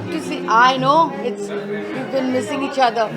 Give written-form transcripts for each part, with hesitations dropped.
good to see. I know we've been missing each other.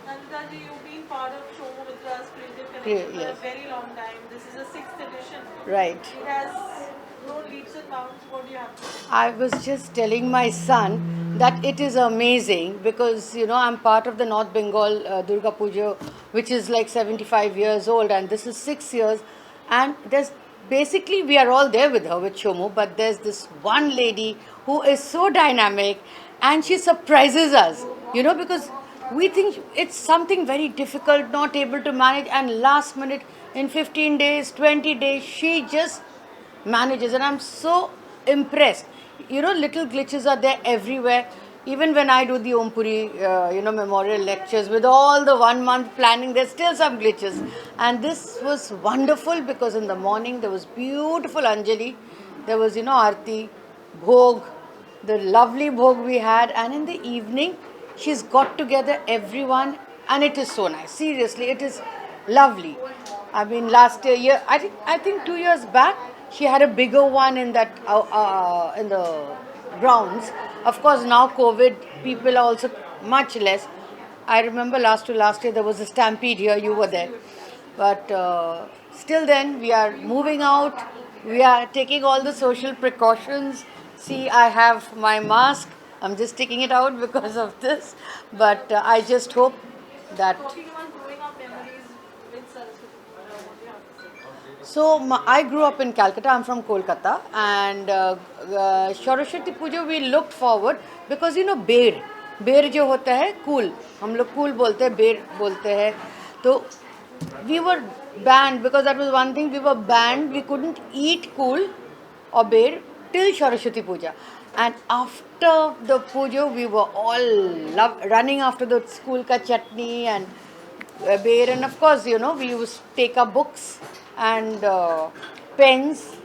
Nandita ji, you've been part of Shomo Mitra's creative connection for a Yes, very long time. This is the sixth edition. right. It has grown leaps and bounds. What do you have to say? I was just telling my son that it is amazing because I'm part of the North Bengal Durga Puja, which is like 75 years old, and this is 6 years. And there's basically we are all there with her with Shomo, but there's this one lady who is so dynamic, and she surprises us. Because we think it's something very difficult, not able to manage, and last minute in 15 days, 20 days, she just manages, and I'm so impressed. Little glitches are there everywhere. Even when I do the Ompuri memorial lectures with all the 1 month planning, there's still some glitches. And this was wonderful because in the morning there was beautiful Anjali, there was Aarti, Bhog, the lovely Bhog we had, and in the evening she's got together everyone, and it is so nice. Seriously, it is lovely. I mean, last year, I think 2 years back, she had a bigger one in that in the grounds. Of course, now COVID, people are also much less. I remember last to last year there was a stampede here. You were there, but still, then we are moving out. We are taking all the social precautions. See, I have my mask. I'm just taking it out because of this, but I just hope that. Talking about growing up memories with Saraswati, what do you have to say? So I grew up in Calcutta. I'm from Kolkata, and Saraswati Puja we looked forward because बेर बेर जो होता है cool, हम लोग cool बोलते हैं, बेर बोलते हैं. तो we were banned because that was one thing, we were banned. We couldn't eat kool or bear till Saraswati Puja. And after the puja, we were all running after the school ka chutney and bear. And of course, we used to take our books and pens,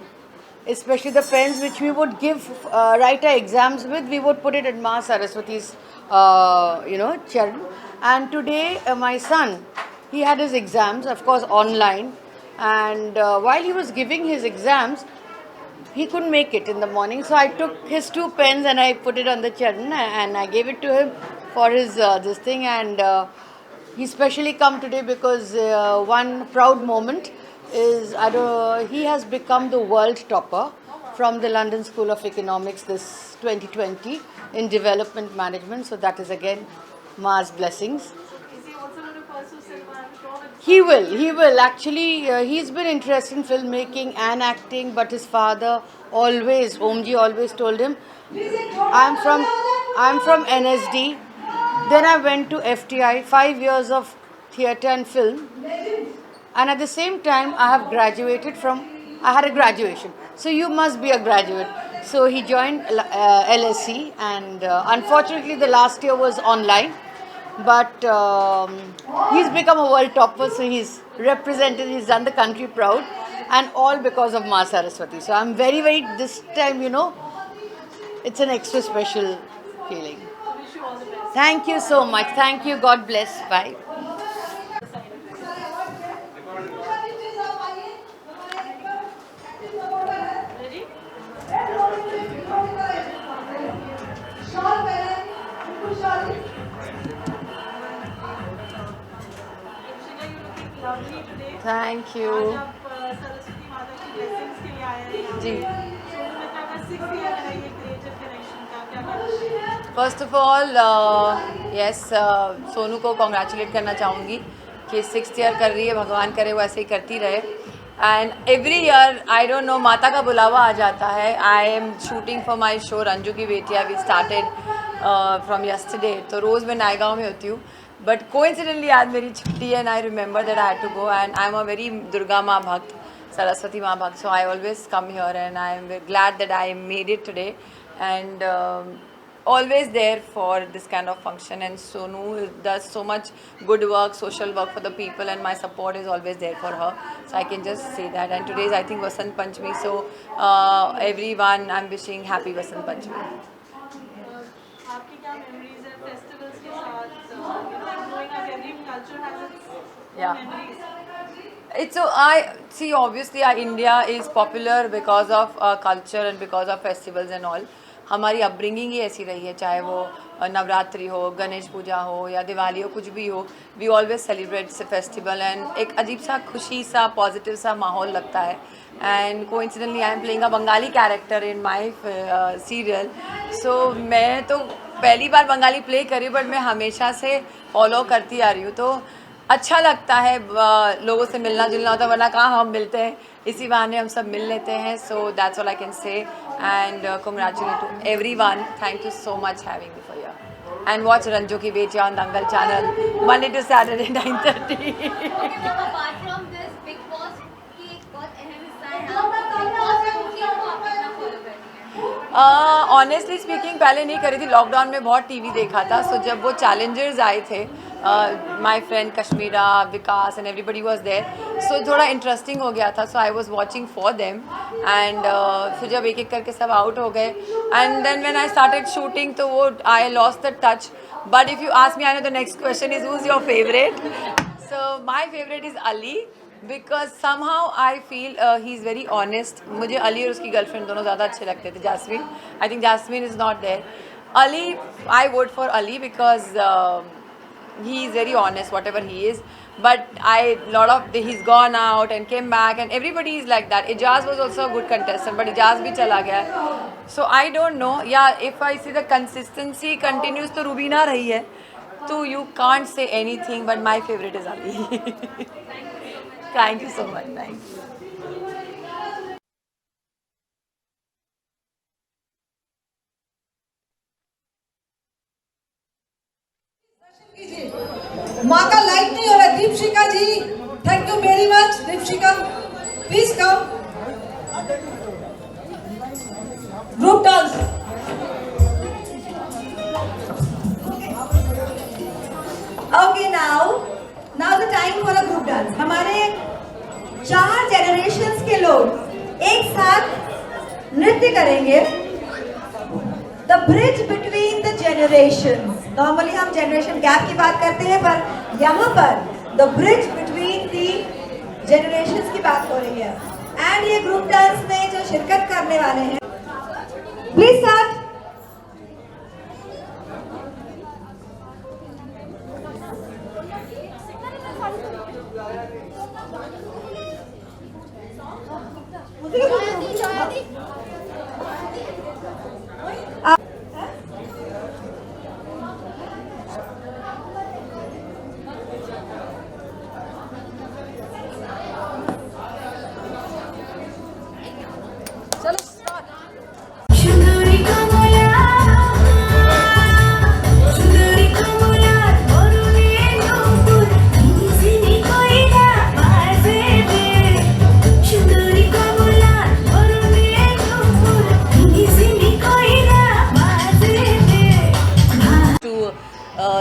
especially the pens which we would give, write our exams with, we would put it in Ma Saraswati's, charan. And today, my son, he had his exams, of course, online. And while he was giving his exams, he couldn't make it in the morning. So I took his two pens and I put it on the charan and I gave it to him for his this thing. And he specially come today because one proud moment is he has become the world topper from the London School of Economics this 2020 in development management. So that is again Ma's blessings. Is he also going to pursue cinema? I'm sure it's He will. He will. Actually, he's been interested in filmmaking and acting, but his father always, Omji always told him, I'm from NSD. Then I went to FTI, 5 years of theatre and film. And at the same time, I had a graduation. So you must be a graduate. So he joined LSE, and unfortunately, the last year was online. But he's become a world topper, so he's done the country proud, and all because of Ma Saraswati. So I'm very, very, this time, it's an extra special feeling. so wish you all the best. Thank you so much. Thank you. God bless. Bye. Ready? Shreya, you're looking lovely today. Thank आज you. आप सरस्वती माता की blessings के लिए आए हैं यहाँ जी. पे. शोभू मित्रा का 6th ईयर है ये क्रिएटिव कनेक्शन का. क्या कहना चाहिए? First of all yes, Sonu को कॉन्ग्रेचुलेट करना चाहूँगी कि 6th ईयर कर रही है. भगवान करे वो ऐसे ही करती रहे. And every year I don't know, माता का बुलावा आ जाता है. I am shooting for my show Ranju Ki Betiyaan. We started from yesterday. तो रोज़ मैं नायगांव में होती हूँ, बट कोइंसिडेंटली आज मेरी छुट्टी है. And I remember that I had to go. And I am a very Durga Maa bhakt, Saraswati Maa bhakt. So I always come here and I am glad that I made it today. And always there for this kind of function. And Sonu does so much good work, social work for the people, and my support is always there for her. So I can just say that. And today is, I think, Vasant Panchami. So everyone, I'm wishing happy Vasant Panchami. आपकी क्या memories है festivals के साथ? Growing up every culture has its Yeah. Memories. It's so I see. Obviously, India is popular because of culture and because of festivals and all. हमारी upbringing ही ऐसी रही है, चाहे वो नवरात्रि हो, गणेश पूजा हो या दिवाली हो, कुछ भी हो, we always celebrate festival and एक अजीब सा खुशी सा पॉजिटिव सा माहौल लगता है. And coincidentally I am playing a Bengali character in my serial. So मैं तो पहली बार बंगाली प्ले करी, बट मैं हमेशा से फॉलो करती आ रही हूँ. तो अच्छा लगता है, लोगों से मिलना जुलना होता है, वरना कहाँ हम मिलते हैं, इसी बहाने हम सब मिल लेते हैं. So that's all I can say. And congratulate to everyone. Thank you so much having me for your and watch Ranjo की बेटियां on Dangal channel Monday to Saturday 9:30. apart from this, Big Boss की एक बहुत अहम हिस्सा है आप Big Boss cooking को आप कितना फॉलो करती हैं? ऑनेस्टली स्पीकिंग पहले नहीं करी थी, लॉकडाउन में बहुत टीवी देखा था. सो जब वो चैलेंजर्स आए थे, my friend Kashmira, Vikas and everybody was there, so थोड़ा इंटरेस्टिंग हो गया था. So I was watching for them and फिर जब एक एक करके सब आउट हो गए and then when I started shooting, तो वो I lost the touch. But if you ask me, I know the next question is who is your favourite. So my favourite is Ali, because somehow I feel he is very honest. मुझे अली और उसकी girlfriend दोनों ज़्यादा अच्छे लगते थे. Jasmine, I think Jasmine is not there. Ali, I vote for Ali because he is very honest whatever he is, but he's gone out and came back and everybody is like that. Ijaz was also a good contestant, but Ijaz bhi chala gaya. So I don't know, yeah, if I see the consistency continues to Rubina rahi hai, so you can't say anything, but my favorite is Ali. Thank you so much. Thank you. माँ का light नहीं हो रहा. Deepshikha ji, thank you very much. Deepshikha, please come. Group dance. Okay, now the time for a group dance. हमारे 4 generations के लोग एक साथ नृत्य करेंगे. The bridge between the generations. Normally हम जनरेशन गैप की बात करते हैं, पर यहाँ पर the bridge between the generations की बात हो रही है. एंड ये ग्रुप डांस में जो शिरकत करने वाले हैं, please start.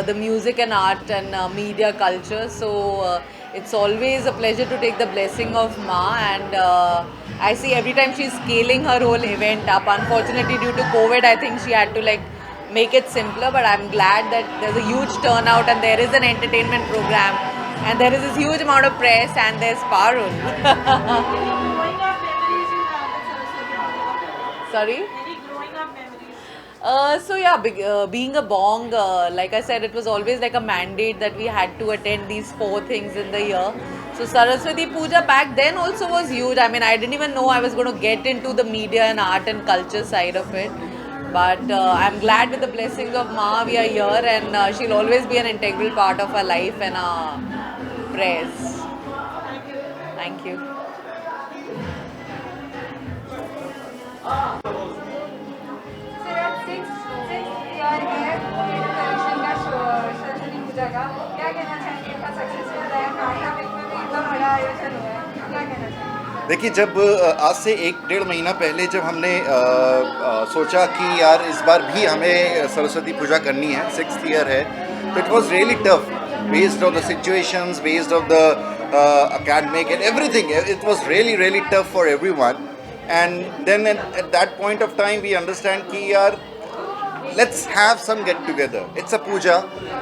The music and art and media culture. So it's always a pleasure to take the blessing of Ma, and I see every time she's scaling her whole event up. Unfortunately, due to COVID, I think she had to make it simpler, but I'm glad that there's a huge turnout and there is an entertainment program and there is this huge amount of press and there's Parul. Growing up memories in Saraswati. Sorry? Any growing up memories? So yeah, being a bong, like I said, it was always like a mandate that we had to attend these 4 things in the year. So Saraswati Puja back then also was huge. I mean, I didn't even know I was going to get into the media and art and culture side of it. But I'm glad with the blessings of Ma we are here, and she'll always be an integral part of our life and our prayers. Thank you. देखिए, जब आज से 1-1.5 महीना पहले जब हमने सोचा कि यार इस बार भी हमें सरस्वती पूजा करनी है, 6th ईयर है, तो it was really tough based on the situations, based on the academic and everything. It was really tough for everyone. And then at that point of time we understand कि यार let's have some get together. It's a puja,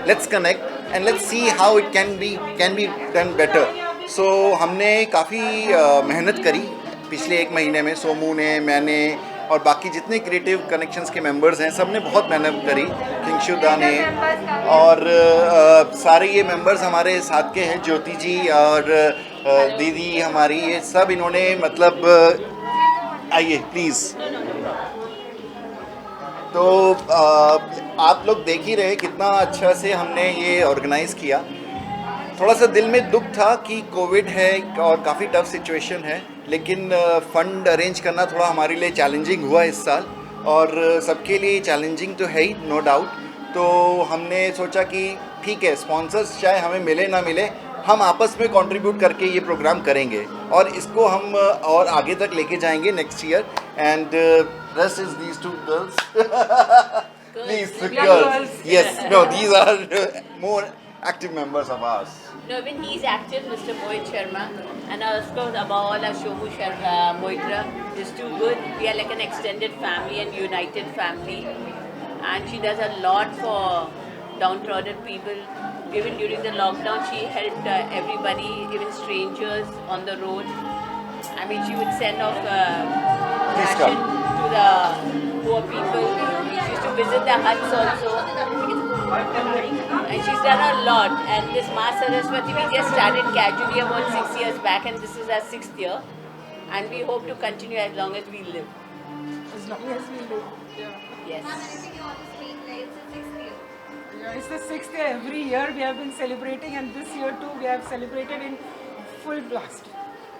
let's connect and let's see how it can be done better. सो हमने काफ़ी मेहनत करी पिछले 1 महीने में। सोमू ने, मैंने और बाकी जितने क्रिएटिव कनेक्शंस के मेंबर्स हैं सब ने बहुत मेहनत करी, किंगशुदा ने और सारे ये मेंबर्स हमारे साथ के हैं, ज्योति जी और दीदी हमारी, ये सब इन्होंने मतलब आइए प्लीज़। तो आप लोग देख ही रहे कितना अच्छा से हमने ये ऑर्गेनाइज़ किया। थोड़ा सा दिल में दुख था कि कोविड है और काफ़ी टफ सिचुएशन है, लेकिन फ़ंड अरेंज करना थोड़ा हमारे लिए चैलेंजिंग हुआ इस साल, और सबके लिए चैलेंजिंग तो है ही, नो डाउट। तो हमने सोचा कि ठीक है, स्पॉन्सर्स चाहे हमें मिले ना मिले, हम आपस में कंट्रीब्यूट करके ये प्रोग्राम करेंगे और इसको हम और आगे तक लेके जाएंगे next year. And rest is these 2 girls please girls, yes, no these are more active members of ours. No, even he's active, Mr. Mohit Sharma, and of course above all our Shomu Mohitra is too good. We are like an extended family and united family, and she does a lot for downtrodden people. Even during the lockdown, she helped everybody, even strangers on the road. I mean, she would send off ration to the poor people. She used to visit the huts also. And she's done a lot. And this Ma Saraswati, we just started casually about 6 years back, and this is our 6th year. And we hope to continue as long as we live. As long as we live. Yeah. Yes. Yeah, it's the 6th year. Every year we have been celebrating, and this year too we have celebrated in full blast.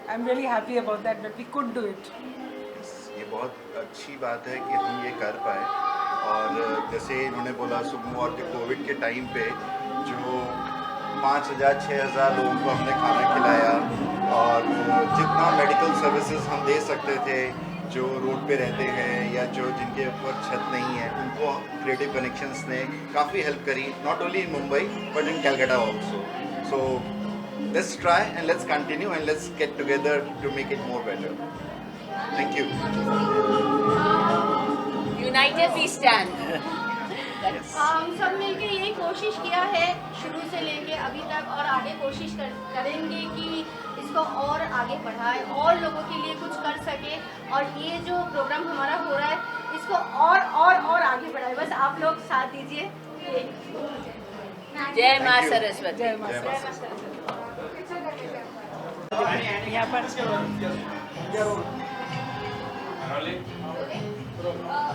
I'm really happy about that we could do it. ये बहुत अच्छी बात है कि हम ये कर पाए। और जैसे इन्होंने बोला सुमो, और जो कोविड के टाइम पे जो 5,000-6,000 लोगों को हमने खाना खिलाया, और जितना मेडिकल सर्विसेज हम दे सकते थे जो रोड पे रहते हैं या जो जिनके ऊपर छत नहीं है, उनको क्रिएटिव कनेक्शंस ने काफ़ी हेल्प करी, not only in Mumbai but in Calcutta also. So let's try and let's continue and let's get together to make it more better. Thank you. United we stand. हम सब मिलके यही कोशिश किया है शुरू से लेके अभी तक, और आगे कोशिश करेंगे कि इसको और आगे बढ़ाए और लोगों के लिए कुछ कर सके, और ये जो प्रोग्राम हमारा हो रहा है इसको और आगे बढ़ाए। बस आप लोग साथ दीजिए। जय माँ सरस्वती। जय मां यहाँ पर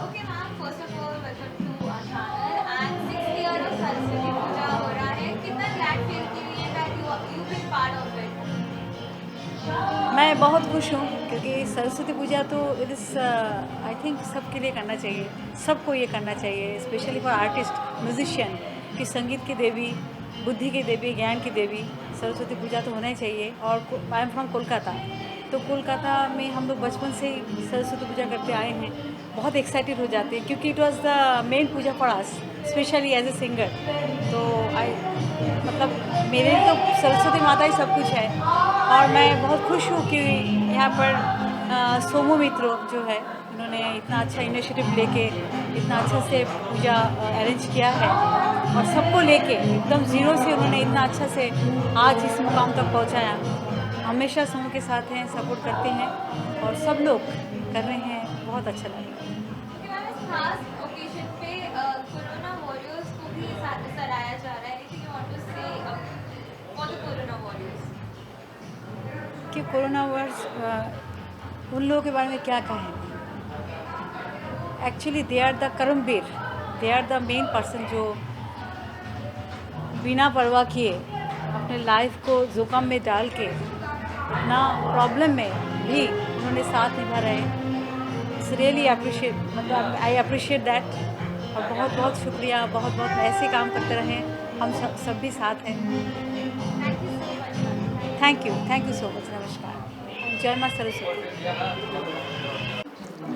Okay ma'am, first of all welcome to our channel and 6th year of Saraswati Puja हो रहा है। कितना glad feel के लिए that you been part of it? मैं बहुत खुश हूँ क्योंकि सरस्वती पूजा तो इट इज़ आई थिंक सबके लिए करना चाहिए, सबको ये करना चाहिए, स्पेशली फॉर आर्टिस्ट, म्यूजिशियन, कि संगीत की देवी, बुद्धि की देवी, ज्ञान की देवी सरस्वती पूजा तो होना ही चाहिए। और आई एम फ्रॉम कोलकाता, तो कोलकाता में हम लोग बचपन से ही सरस्वती पूजा करते आए हैं। बहुत एक्साइटेड हो जाते हैं क्योंकि it was the main puja for us, specially as a singer. तो मतलब मेरे लिए तो सरस्वती माता ही सब कुछ है, और मैं बहुत खुश हूँ कि यहाँ पर सोमू मित्रो जो है, उन्होंने इतना अच्छा इनिशिएटिव लेके इतना अच्छा से पूजा अरेंज किया है, और सबको लेके एकदम ज़ीरो से उन्होंने इतना अच्छा से आज इस मुकाम तक पहुँचाया। हमेशा सोमू के साथ हैं, सपोर्ट करते हैं, और सब लोग कर रहे हैं, बहुत अच्छा लगेगा। खास ओकेजन पे कोरोना वॉरियर्स को भी सराहाया जा रहा है। Anything you want to say for the corona warriors? कि कोरोना वर्स उन लोगों के बारे में क्या कहें। एक्चुअली दे आर द कर्मवीर, they are the main person जो बिना परवाह किए अपने लाइफ को जोखिम में डाल के इतना प्रॉब्लम में भी उन्होंने साथ निभा रहे। इट्स रियली अप्रिशिएट, मतलब आई अप्रिशिएट दैट। और बहुत बहुत शुक्रिया, बहुत बहुत ऐसे काम करते रहें, हम सब भी साथ हैं। Thank you so much. नमस्कार। जय माँ सरस्वती।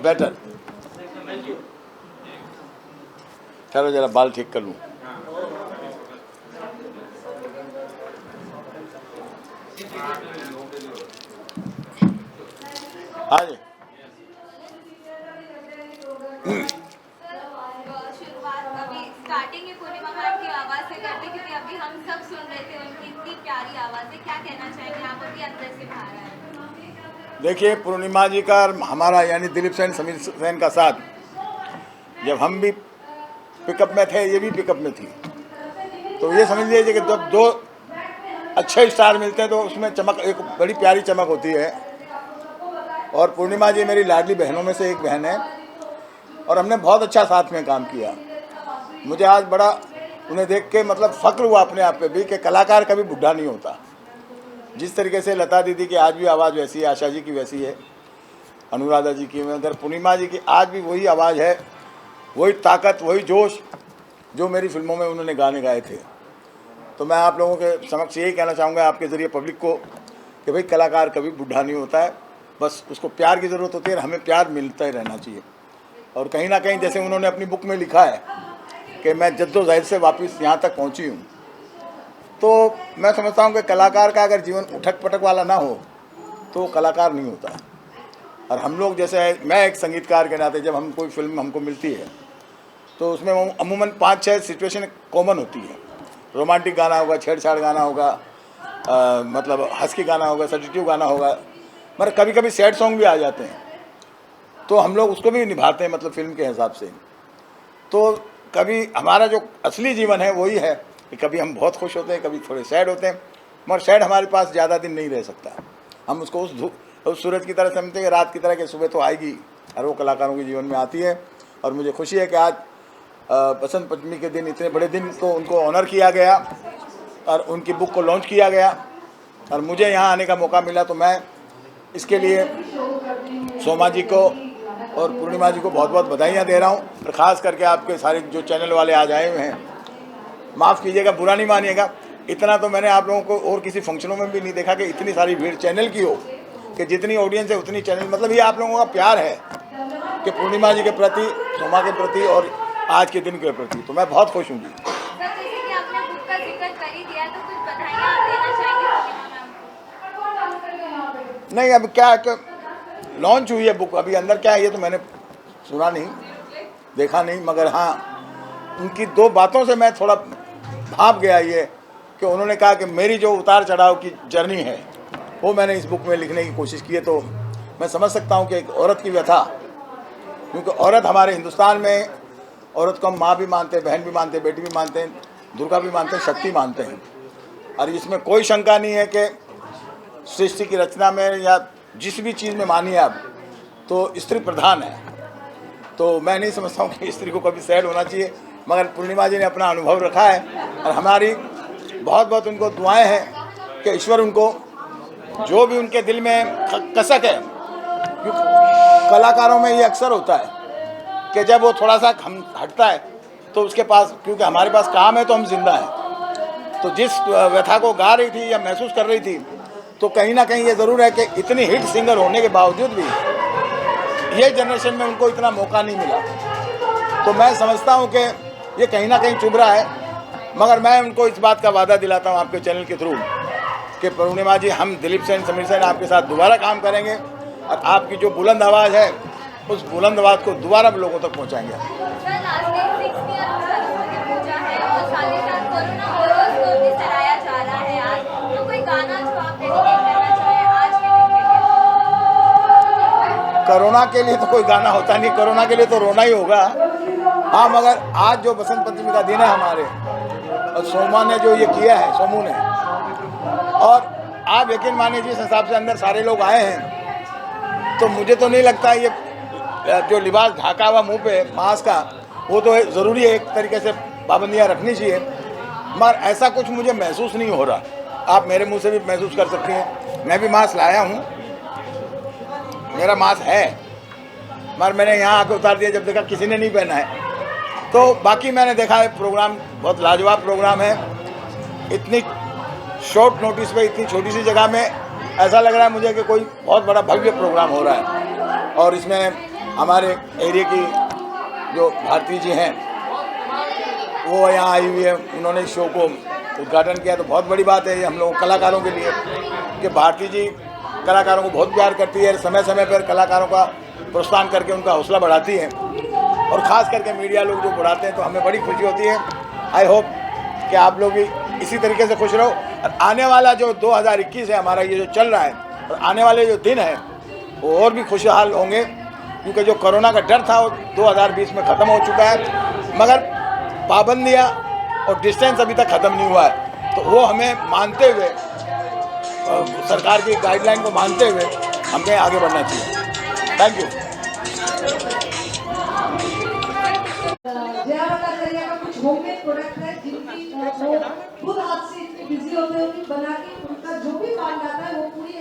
बेटर। चलो जरा बाल ठीक कर लूँ। हाँ जी। शुरुआत अभी स्टार्टिंग ही पूर्णिमा मैम की आवाज़ से करते, क्योंकि अभी हम सब सुन रहे थे उनकी इतनी प्यारी आवाज़ है। क्या कहना चाहेंगे आप अभी अंदर से बाहर आए? देखिए, पूर्णिमा जी का हमारा यानी दिलीप सेन समीर सेन का साथ, जब हम भी पिकअप में थे, ये भी पिकअप में थी, तो ये समझ लीजिए कि जब दो अच्छे स्टार मिलते हैं तो उसमें चमक, एक बड़ी प्यारी चमक होती है। और पूर्णिमा जी मेरी लाडली बहनों में से एक बहन है और हमने बहुत अच्छा साथ में काम किया। मुझे आज बड़ा उन्हें देख के मतलब फ़ख्र हुआ अपने आप पे भी कि कलाकार कभी बुढ़ा नहीं होता। जिस तरीके से लता दीदी की आज भी आवाज़ वैसी है, आशा जी की वैसी है, अनुराधा जी की, मगर पूर्णिमा जी की आज भी वही आवाज़ है, वही ताकत, वही जोश जो मेरी फिल्मों में उन्होंने गाने गाए थे। तो मैं आप लोगों के समक्ष यही कहना चाहूँगा आपके ज़रिए पब्लिक को कि भाई कलाकार कभी बुढ़ा नहीं होता है, बस उसको प्यार की ज़रूरत होती है और हमें प्यार मिलता ही रहना चाहिए। और कहीं ना कहीं जैसे उन्होंने अपनी बुक में लिखा है कि मैं जद्दोजहद से वापस यहाँ तक पहुँची हूँ, तो मैं समझता हूँ कि कलाकार का अगर जीवन उठक पटक वाला ना हो तो वो कलाकार नहीं होता। और हम लोग जैसे, मैं एक संगीतकार के नाते जब हम कोई फिल्म हमको मिलती है तो उसमें अमूमन 5-6 सिचुएशन कॉमन होती है। रोमांटिक गाना होगा, छेड़छाड़ गाना होगा, मतलब हंस के गाना होगा, सडिटिव गाना होगा, मगर कभी कभी सैड सॉन्ग भी आ जाते हैं, तो हम लोग उसको भी निभाते हैं मतलब फिल्म के हिसाब से। तो कभी हमारा जो असली जीवन है वही है कि कभी हम बहुत खुश होते हैं, कभी थोड़े सैड होते हैं, मगर सैड हमारे पास ज़्यादा दिन नहीं रह सकता। हम उसको उस सूरज की तरह समझते हैं कि रात की तरह कि सुबह तो आएगी, और वो कलाकारों के जीवन में आती है। और मुझे खुशी है कि आज बसंत पंचमी के दिन, इतने बड़े दिन को उनको ऑनर किया गया और उनकी बुक को लॉन्च किया गया और मुझे यहाँ आने का मौका मिला, तो मैं इसके लिए सोमा जी को और पूर्णिमा जी को बहुत बहुत बधाइयाँ दे रहा हूँ। और ख़ास करके आपके सारे जो चैनल वाले आज आए हुए हैं, माफ़ कीजिएगा, बुरा नहीं मानिएगा, इतना तो मैंने आप लोगों को और किसी फंक्शनों में भी नहीं देखा कि इतनी सारी भीड़ चैनल की हो, कि जितनी ऑडियंस है उतनी चैनल, मतलब ये आप लोगों का प्यार है कि पूर्णिमा जी के प्रति, सोमा के प्रति और आज के दिन के प्रति। तो मैं बहुत खुश हूँ जी। सर, जैसे कि आपने बुक का जिक्र कर ही दिया, तो कुछ बधाइयाँ आप देना चाहेंगे पूर्णिमा मैम? नहीं, अब क्या है कि लॉन्च हुई है बुक, अभी अंदर क्या है ये तो मैंने सुना नहीं, देखा नहीं, मगर हाँ उनकी 2 बातों से मैं थोड़ा भाप गया ये कि उन्होंने कहा कि मेरी जो उतार चढ़ाव की जर्नी है वो मैंने इस बुक में लिखने की कोशिश की है। तो मैं समझ सकता हूँ कि एक औरत की व्यथा, क्योंकि औरत हमारे हिंदुस्तान में, औरत को हम माँ भी मानते हैं, बहन भी मानते हैं, बेटी भी मानते हैं, दुर्गा भी मानते हैं, शक्ति मानते हैं। और इसमें कोई शंका नहीं है कि सृष्टि की रचना में या जिस भी चीज़ में मानिए आप, तो स्त्री प्रधान है। तो मैं नहीं समझता हूँ कि स्त्री को कभी सैड होना चाहिए, मगर पूर्णिमा जी ने अपना अनुभव रखा है और हमारी बहुत बहुत उनको दुआएं हैं कि ईश्वर उनको जो भी उनके दिल में कसक है, क्योंकि कलाकारों में ये अक्सर होता है कि जब वो थोड़ा सा हम हटता है तो उसके पास, क्योंकि हमारे पास काम है तो हम जिंदा हैं। तो जिस व्यथा को गा रही थी या महसूस कर रही थी, तो कहीं ना कहीं ये ज़रूर है कि इतनी हिट सिंगर होने के बावजूद भी ये जनरेशन में उनको इतना मौका नहीं मिला। तो मैं समझता हूँ कि ये कहीं ना कहीं चुभ रहा है, मगर मैं उनको इस बात का वादा दिलाता हूँ आपके चैनल के थ्रू कि पूर्णिमा जी, हम दिलीप सेन, समीर सेन आपके साथ दोबारा काम करेंगे और आपकी जो बुलंद आवाज़ है उस बुलंद आवाज़ को दोबारा लोगों तक पहुँचाएंगे। सर, लास्ट 6 ईयर सरस्वती पूजा है और साथ ही साथ कोरोना वॉरियर्स को भी सराहा जा रहा है आज, तो कोई गाना जो आप डेडिकेट करना चाहें आज के दिन के लिए? कोरोना के लिए तो कोई गाना होता नहीं, कोरोना के लिए तो रोना ही होगा। हाँ, मगर आज जो बसंत पंचमी का दिन है हमारे, और सोमा ने जो ये किया है, सोमू ने, और आप यकीन मानिए जिस हिसाब से अंदर सारे लोग आए हैं, तो मुझे तो नहीं लगता ये जो लिबास ढाका हुआ मुंह पे मास्क का, वो तो ज़रूरी है, एक तरीके से पाबंदियाँ रखनी चाहिए, मगर ऐसा कुछ मुझे महसूस नहीं हो रहा। आप मेरे मुंह से भी महसूस कर सकते हैं, मैं भी मास्क लाया हूँ, मेरा मास्क है, मगर मैंने यहाँ आके उतार दिया जब देखा किसी ने नहीं पहना है। तो बाकी मैंने देखा है प्रोग्राम बहुत लाजवाब प्रोग्राम है, इतनी शॉर्ट नोटिस पे इतनी छोटी सी जगह में ऐसा लग रहा है मुझे कि कोई बहुत बड़ा भव्य प्रोग्राम हो रहा है। और इसमें हमारे एरिया की जो भारती जी हैं वो यहाँ आई हुई है, उन्होंने इस शो को उद्घाटन किया, तो बहुत बड़ी बात है ये हम लोग कलाकारों के लिए कि भारती जी कलाकारों को बहुत प्यार करती है, समय समय पर कलाकारों का प्रोत्साहन करके उनका हौसला बढ़ाती है, और ख़ास करके मीडिया लोग जो बढ़ाते हैं तो हमें बड़ी खुशी होती है। आई होप कि आप लोग भी इसी तरीके से खुश रहो और आने वाला जो 2021 है हमारा, ये जो चल रहा है, और आने वाले जो दिन है वो और भी खुशहाल होंगे, क्योंकि जो कोरोना का डर था वो 2020 में ख़त्म हो चुका है, मगर पाबंदियाँ और डिस्टेंस अभी तक ख़त्म नहीं हुआ है। तो वो हमें मानते हुए, सरकार की गाइडलाइन को मानते हुए हमें आगे बढ़ना चाहिए। Thank you. जया का कुछ होममेड प्रोडक्ट है जिनकी वो खुद हाथ से इतने बिजी होते हैं कि बना के उनका जो भी काम आता है वो पूरी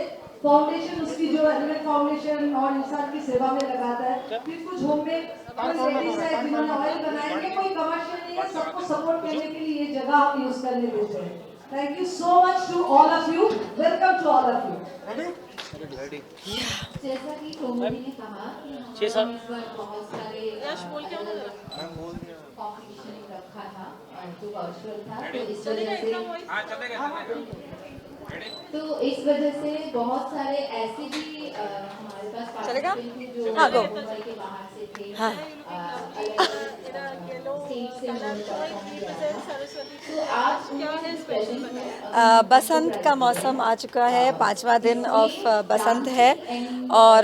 फाउंडेशन उसकी जो एलिमेंट फाउंडेशन और इंसान की सेवा में लगाता है। फिर कुछ होममेड लेडीज है जिन्होंने ऑयल बनाएंगे, कोई कमर्शियल नहीं है, सबको सपोर्ट करने के लिए ये जगह आप यूज करने देते हैं। Thank you so much to all of you, welcome to all of you. जैसा कि कोमली ने कहा कि हमने इस बार बहुत सारे कॉम्पिटिशन रखा था जो वर्चुअल था, तो इस वजह से बहुत सारे ऐसे भी हमारे पास पार्टिसिपेंट थे जो मुंबई के बाहर से थे, स्टेट से उन्होंने परफॉर्म किया था। तो आज उनके स्पेशल बसंत का मौसम आ चुका है, 5वां दिन ऑफ बसंत है, और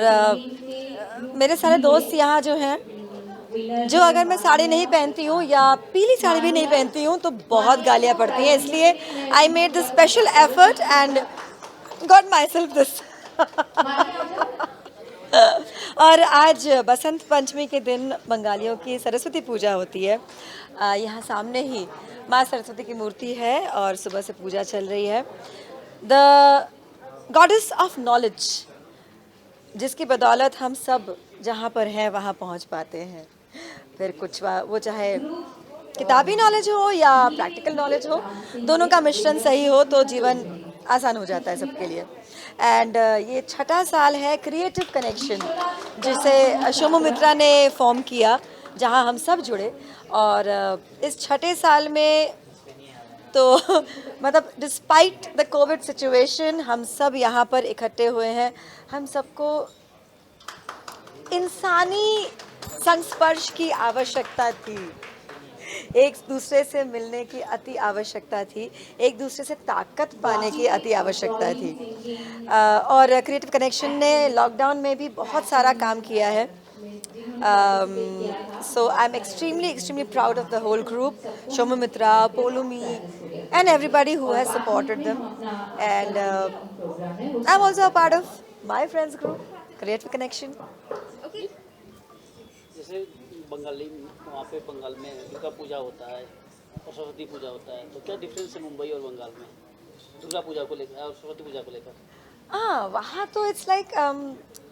मेरे सारे दोस्त यहाँ जो हैं, जो अगर मैं साड़ी नहीं पहनती हूँ या पीली साड़ी भी नहीं पहनती हूँ तो बहुत गालियाँ पड़ती हैं, इसलिए I made the special effort and got my self this. और आज बसंत पंचमी के दिन बंगालियों की सरस्वती पूजा होती है। यहाँ सामने ही माँ सरस्वती की मूर्ति है और सुबह से पूजा चल रही है। द गॉडेस ऑफ नॉलेज, जिसकी बदौलत हम सब जहाँ पर हैं वहाँ पहुँच पाते हैं। फिर कुछ वो चाहे किताबी नॉलेज हो या प्रैक्टिकल नॉलेज हो, दोनों का मिश्रण सही हो तो जीवन आसान हो जाता है सबके लिए। एंड ये 6ठा साल है क्रिएटिव कनेक्शन, जिसे शोमू मित्रा ने फॉर्म किया, जहाँ हम सब जुड़े। और इस 6ठे साल में तो मतलब डिस्पाइट द कोविड सिचुएशन हम सब यहाँ पर इकट्ठे हुए हैं। हम सबको इंसानी संस्पर्श की आवश्यकता थी, एक दूसरे से मिलने की अति आवश्यकता थी, एक दूसरे से ताकत पाने की अति आवश्यकता थी। और क्रिएटिव कनेक्शन ने लॉकडाउन में भी बहुत सारा काम किया है। So I'm extremely proud of the whole group, Shomu Mitra, Polumi, and everybody who has supported them. And I'm also a part of my friends group, Creative Connection. जैसे बंगाली वहाँ पे बंगाल में दुर्गा पूजा होता है और सरस्वती पूजा होता है, तो क्या डिफरेंस है मुंबई और बंगाल में दुर्गा पूजा को लेकर और सरस्वती पूजा को लेकर? वहाँ तो इट्स लाइक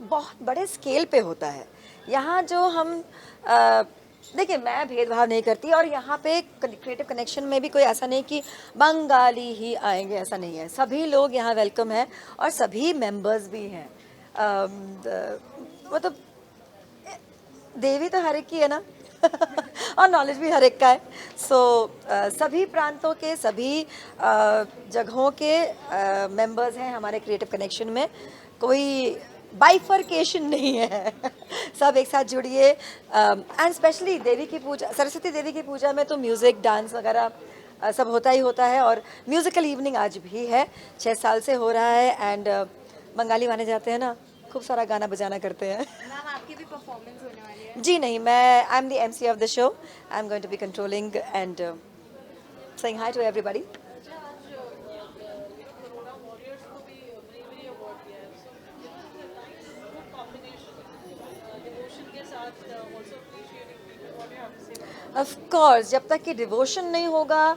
बहुत बड़े स्केल पे होता है। यहाँ जो हम देखिए, मैं भेदभाव नहीं करती, और यहाँ पे क्रिएटिव कनेक्शन में भी कोई ऐसा नहीं कि बंगाली ही आएंगे, ऐसा नहीं है। सभी लोग यहाँ वेलकम है और सभी मेंबर्स भी हैं। मतलब देवी तो हर एक की है ना और नॉलेज भी हर एक का है। सो सभी प्रांतों के, सभी जगहों के मेंबर्स हैं हमारे क्रिएटिव कनेक्शन में। कोई बाइफर्केशन नहीं है सब एक साथ जुड़िए। एंड स्पेशली देवी की पूजा, सरस्वती देवी की पूजा में तो म्यूज़िक, डांस वगैरह सब होता ही होता है। और म्यूज़िकल इवनिंग आज भी है, 6 साल से हो रहा है। एंड बंगाली माने जाते हैं ना, खूब सारा गाना बजाना करते हैं। मैम, आपकी भी परफॉर्मेंस होने वाली है? जी नहीं, मैं I am the MC of the show. I am going to be controlling and saying hi to everybody. Of course, जब तक कि डिवोशन नहीं होगा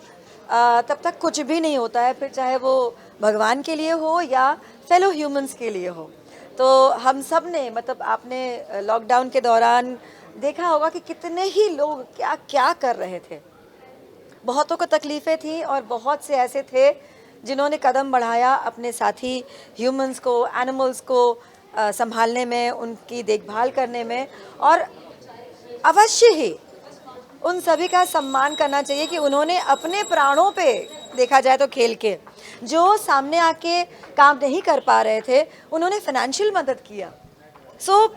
तब तक कुछ भी नहीं होता है, फिर चाहे वो भगवान के लिए हो या फेलो ह्यूमंस के लिए हो। तो हम सब ने, मतलब आपने लॉकडाउन के दौरान देखा होगा कि कितने ही लोग क्या क्या कर रहे थे। बहुतों को तकलीफ़ें थी और बहुत से ऐसे थे जिन्होंने कदम बढ़ाया अपने साथी ह्यूमंस को, एनिमल्स को संभालने में, उनकी देखभाल करने में। और अवश्य ही उन सभी का सम्मान करना चाहिए कि उन्होंने अपने प्राणों पे, देखा जाए तो खेल के, जो सामने आके काम नहीं कर पा रहे थे, उन्होंने फाइनेंशियल मदद किया। सो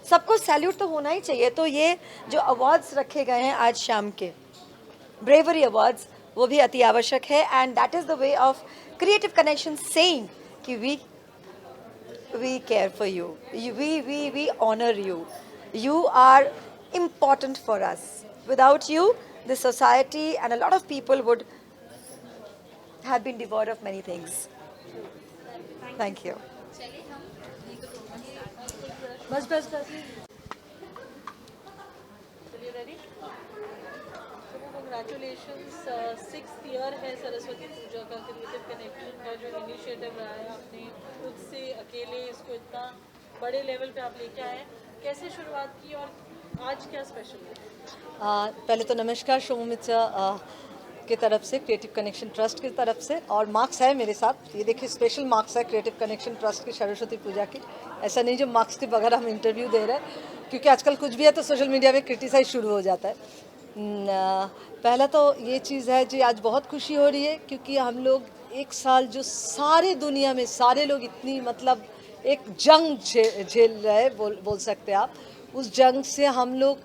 सबको सैल्यूट तो होना ही चाहिए। तो ये जो अवार्ड्स रखे गए हैं आज शाम के, ब्रेवरी अवार्ड्स, वो भी अति आवश्यक है। And that is the way of creative connection saying कि we care for you, we honor you, you are important for us. Without you, the society and a lot of people would have been devoid of many things. Thank you. बस बस बस चलिए ready. Congratulations, 6th year है सरस्वती पूजा का, creative connection का जो initiative रहा है, आपने खुद से अकेले इसको इतना बड़े लेवल पे आप लेके आए, कैसे शुरुआत की और आज क्या स्पेशल है? पहले तो नमस्कार शोमू मित्रा की तरफ से, क्रिएटिव कनेक्शन ट्रस्ट की तरफ से, और मार्क्स है मेरे साथ, ये देखिए स्पेशल मार्क्स है क्रिएटिव कनेक्शन ट्रस्ट की सरस्वती पूजा की। ऐसा नहीं जो मार्क्स के बगैर हम इंटरव्यू दे रहे हैं, क्योंकि आजकल कुछ भी है तो सोशल मीडिया में क्रिटिसाइज शुरू हो जाता है। पहला तो ये चीज़ है जी, आज बहुत खुशी हो रही है क्योंकि हम लोग एक साल जो सारे दुनिया में सारे लोग इतनी मतलब एक जंग झेल रहे बोल सकते हैं आप, उस जंग से हम लोग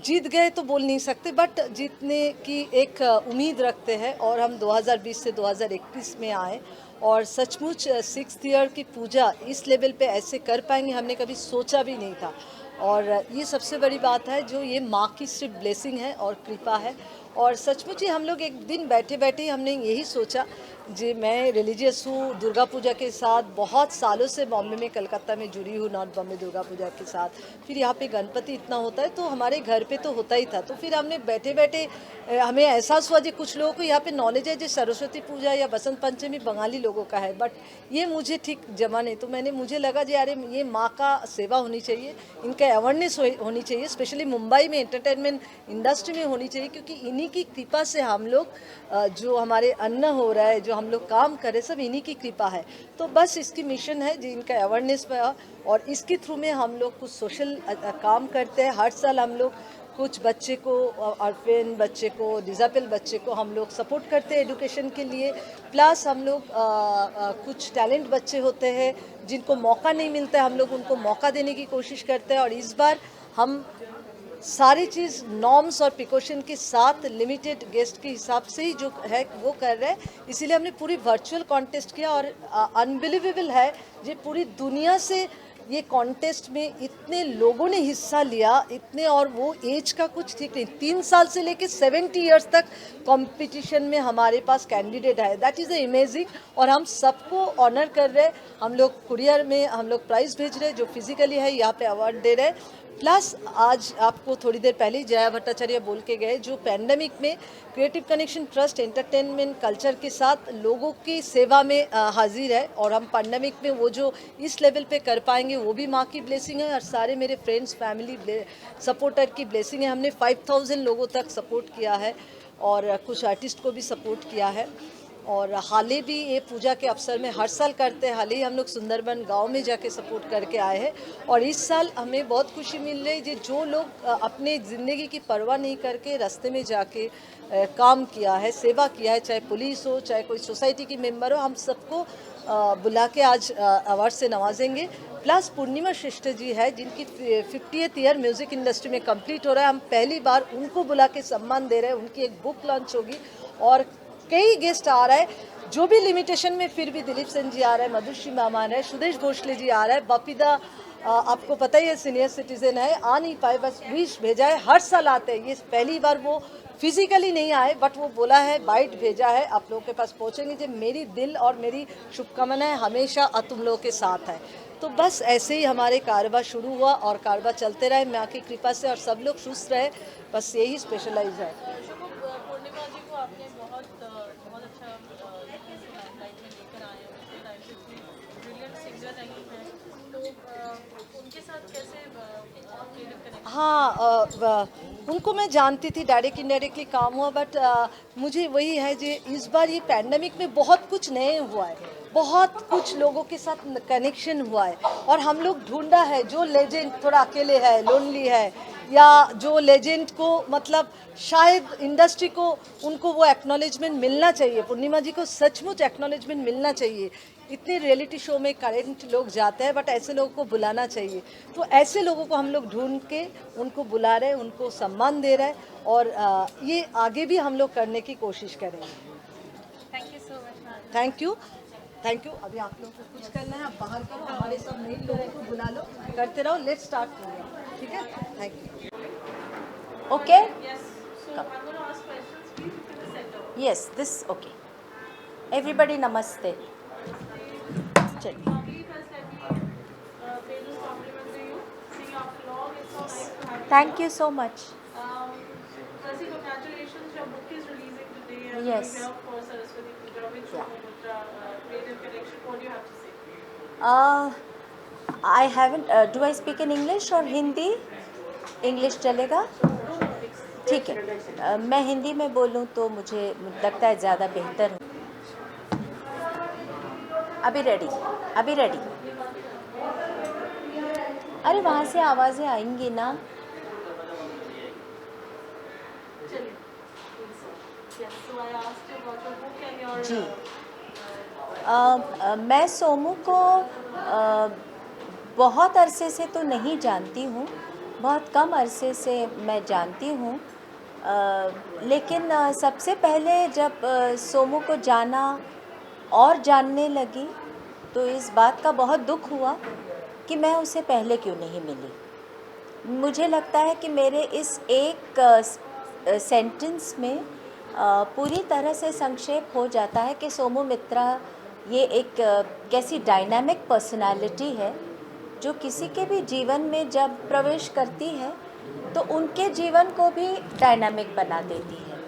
जीत गए तो बोल नहीं सकते, बट जीतने की एक उम्मीद रखते हैं और हम 2020 से 2021 में आए और सचमुच 6th ईयर की पूजा इस लेवल पे ऐसे कर पाएंगे हमने कभी सोचा भी नहीं था। और ये सबसे बड़ी बात है जो ये माँ की सिर्फ ब्लेसिंग है और कृपा है। और सचमुच ही हम लोग एक दिन बैठे बैठे हमने यही सोचा जी, मैं रिलीजियस हूँ, दुर्गा पूजा के साथ बहुत सालों से बॉम्बे में कलकत्ता में जुड़ी हूँ, नॉर्थ बॉम्बे दुर्गा पूजा के साथ, फिर यहाँ पे गणपति इतना होता है तो हमारे घर पे तो होता ही था, तो फिर हमने बैठे बैठे हमें एहसास हुआ जी कुछ लोगों को यहाँ पे नॉलेज है जो सरस्वती पूजा या बसंत पंचमी बंगाली लोगों का है, बट ये मुझे ठीक जमा नहीं, तो मुझे लगा जी अरे ये माँ का सेवा होनी चाहिए, इनका अवेयरनेस होनी चाहिए, स्पेशली मुंबई में एंटरटेनमेंट इंडस्ट्री में होनी चाहिए, क्योंकि इन्हीं की कृपा से हम लोग जो हमारे अन्न हो रहा है, जो हम लोग काम कर रहे सब इन्हीं की कृपा है। तो बस इसकी मिशन है जी, इनका अवेयरनेस पर, और इसके थ्रू में हम लोग कुछ सोशल काम करते हैं। हर साल हम लोग कुछ बच्चे को, ऑर्फेन बच्चे को, डिसेबल बच्चे को हम लोग सपोर्ट करते हैं एजुकेशन के लिए, प्लस हम लोग कुछ टैलेंट बच्चे होते हैं जिनको मौका नहीं मिलता है, हम लोग उनको मौका देने की कोशिश करते हैं। और इस बार हम सारी चीज़ नॉर्म्स और प्रिकॉशन के साथ लिमिटेड गेस्ट के हिसाब से ही जो है वो कर रहे हैं, इसीलिए हमने पूरी वर्चुअल कॉन्टेस्ट किया। और अनबिलीवेबल है ये पूरी दुनिया से ये कॉन्टेस्ट में इतने लोगों ने हिस्सा लिया, इतने, और वो एज का कुछ ठीक नहीं, 3 साल से लेके 70 इयर्स तक कंपटीशन में हमारे पास कैंडिडेट है, दैट इज़ अमेजिंग। और हम सबको ऑनर कर रहे हैं, हम लोग कुरियर में हम लोग प्राइज़ भेज रहे हैं, जो फिजिकली है यहाँ पे अवार्ड दे रहे हैं। प्लस आज आपको थोड़ी देर पहले ही जया भट्टाचार्य बोल के गए, जो पैंडमिक में creative connection trust entertainment culture के साथ लोगों की सेवा में हाजिर है, और हम पैंडमिक में वो जो इस लेवल पे कर पाएंगे वो भी माँ की ब्लेसिंग है, और सारे मेरे फ्रेंड्स फैमिली सपोर्टर की ब्लेसिंग है। हमने 5000 लोगों तक सपोर्ट किया है और कुछ आर्टिस्ट को भी सपोर्ट किया है। और हाल ही भी ये पूजा के अवसर में हर साल करते हैं, हाल ही हम लोग सुंदरबन गांव में जाके सपोर्ट करके आए हैं, और इस साल हमें बहुत खुशी मिल रही है जो लोग अपने ज़िंदगी की परवाह नहीं करके रास्ते में जाके काम किया है, सेवा किया है, चाहे पुलिस हो चाहे कोई सोसाइटी की मेंबर हो, हम सबको बुला के आज अवार्ड से नवाजेंगे। प्लस पूर्णिमा श्रेष्ठ जी है जिनकी 50th ईयर म्यूज़िक इंडस्ट्री में कंप्लीट हो रहा है, हम पहली बार उनको बुला के सम्मान दे रहे हैं, उनकी एक बुक लॉन्च होगी और कई गेस्ट आ रहा है, जो भी लिमिटेशन में फिर भी दिलीप सेन जी आ रहे हैं, मधुश्री मैम आ रहे हैं, सुदेश भोसले जी आ रहे हैं, बपीदा आपको पता ही है सीनियर सिटीजन है, आ नहीं पाए, बस विश भेजा है, हर साल आते हैं, ये पहली बार वो फिजिकली नहीं आए बट वो बोला है, बाइट भेजा है, आप लोगों के पास पहुँचेंगे, जो मेरी दिल और मेरी शुभकामनाएं हमेशा तुम लोगों के साथ है। तो बस ऐसे ही हमारे कारोबार शुरू हुआ और कारोबार चलते रहे माँ की कृपा से, और सब लोग खुश रहे, बस यही स्पेशलाइज है। पूर्णिमा जी को आपने बहुत अच्छा लाइमलाइट में लेकर आए हैं, उसके टाइम से इतनी ब्रिलियंट सिंगर नहीं है, तो उनके साथ कैसे क्रिएटिव कनेक्शन? हाँ, उनको मैं जानती थी, डायरेक्ट इनडायरेक्टली काम हुआ, बट मुझे वही है जो इस बार ये पैंडमिक में बहुत कुछ नए हुआ है, बहुत कुछ लोगों के साथ कनेक्शन हुआ है, और हम लोग ढूंढा है जो लेजेंड थोड़ा अकेले है, लोनली है, या जो लेजेंड को मतलब शायद इंडस्ट्री को उनको वो एक्नॉलेजमेंट मिलना चाहिए, पूर्णिमा जी को सचमुच एक्नॉलेजमेंट मिलना चाहिए। इतने रियलिटी शो में करेंट लोग जाते हैं बट ऐसे लोगों को बुलाना चाहिए, तो ऐसे लोगों को हम लोग ढूंढ के उनको बुला रहे हैं, उनको सम्मान दे रहे हैं, और ये आगे भी हम लोग करने की कोशिश करेंगे। Thank you so much. Thank you. अभी आप लोगों को कुछ करना है, आप बाहर करो, हमारे सब नए लोगों को बुला लो, करते रहो, लेट्स स्टार्ट प्रोग्राम, ठीक है? Thank you. Okay, yes this okay, everybody नमस्ते। चलिए, thank you so much. Yes. I haven't. Do I speak in English or Hindi? English चलेगा? ठीक है, मैं हिंदी में बोलूँ तो मुझे लगता है ज़्यादा बेहतर हो। अभी रेडी। अरे वहाँ से आवाज़ें आएंगी ना। जी, मैं सोमू को बहुत अरसे से तो नहीं जानती हूँ, बहुत कम अरसे से मैं जानती हूँ, लेकिन सबसे पहले जब सोमू को जाना और जानने लगी तो इस बात का बहुत दुख हुआ कि मैं उसे पहले क्यों नहीं मिली। मुझे लगता है कि मेरे इस एक सेंटेंस में पूरी तरह से संक्षेप हो जाता है कि सोमू मित्रा ये एक कैसी डायनामिक पर्सनालिटी है जो किसी के भी जीवन में जब प्रवेश करती है तो उनके जीवन को भी डायनामिक बना देती है।